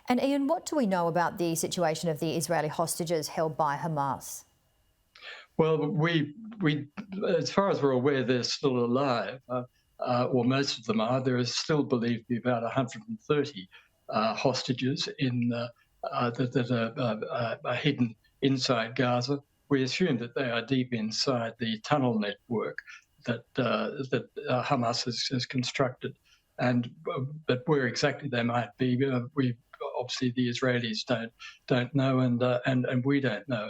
And Ian, what do we know about the situation of the Israeli hostages held by Hamas? Well, as far as we're aware, they're still alive, or most of them are. There is still believed to be about 130 hostages that are hidden inside Gaza. We assume that they are deep inside the tunnel network that Hamas has constructed, but where exactly they might be, we obviously the Israelis don't know, and we don't know.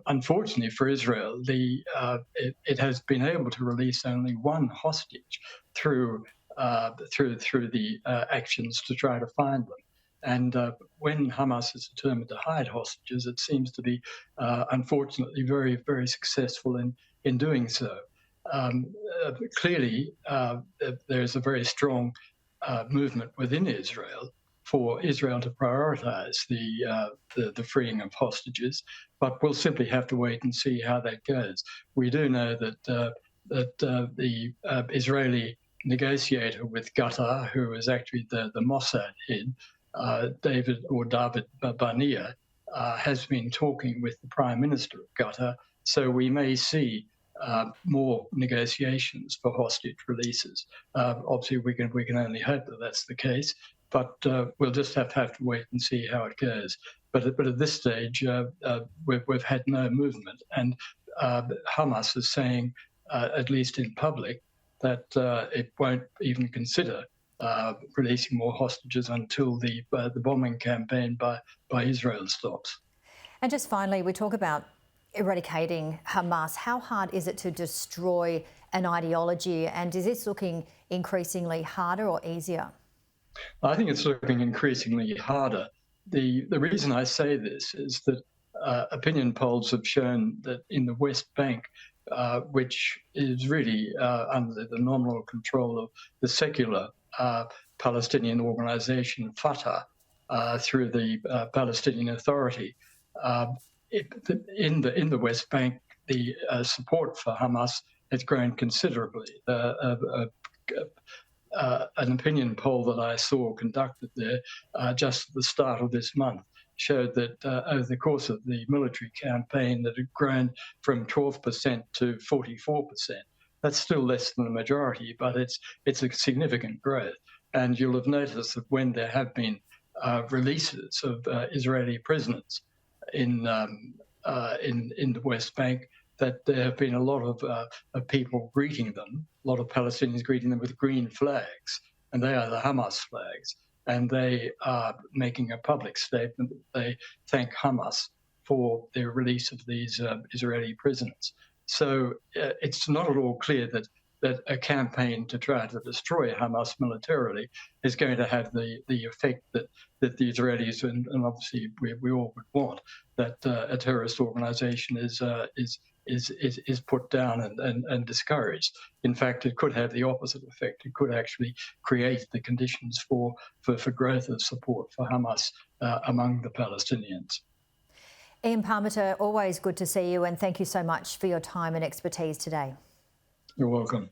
Unfortunately for Israel, it has been able to release only one hostage through the actions to try to find them. And when Hamas is determined to hide hostages, it seems to be, unfortunately, very, very successful in doing so. Um, Clearly, there's a very strong movement within Israel for Israel to prioritise the freeing of hostages, but we'll simply have to wait and see how that goes. We do know that the Israeli negotiator with Qatar, who is actually the Mossad head, David Barnea, has been talking with the Prime Minister of Qatar, so we may see more negotiations for hostage releases. Obviously, we can only hope that that's the case, but we'll just have to wait and see how it goes. But at this stage, we've had no movement, and Hamas is saying, at least in public, that it won't even consider releasing more hostages until the bombing campaign by Israel stops. And just finally, we talk about eradicating Hamas. How hard is it to destroy an ideology, and is this looking increasingly harder or easier? I think it's looking increasingly harder. The reason I say this is that opinion polls have shown that in the West Bank, which is really under the nominal control of the secular Palestinian organization Fatah through the Palestinian Authority, in the West Bank, the support for Hamas has grown considerably. An opinion poll that I saw conducted there just at the start of this month showed that over the course of the military campaign that had grown from 12% to 44%. That's still less than the majority, but it's a significant growth. And you'll have noticed that when there have been releases of Israeli prisoners in the West Bank, that there have been a lot of people greeting them, a lot of Palestinians greeting them with green flags, and they are the Hamas flags. And they are making a public statement that they thank Hamas for their release of these Israeli prisoners. So it's not at all clear that a campaign to try to destroy Hamas militarily is going to have the effect that the Israelis and obviously we all would want, that a terrorist organization is put down and discouraged. In fact, it could have the opposite effect. It could actually create the conditions for growth of support for Hamas among the Palestinians. Ian Parmeter, always good to see you, and thank you so much for your time and expertise today. You're welcome.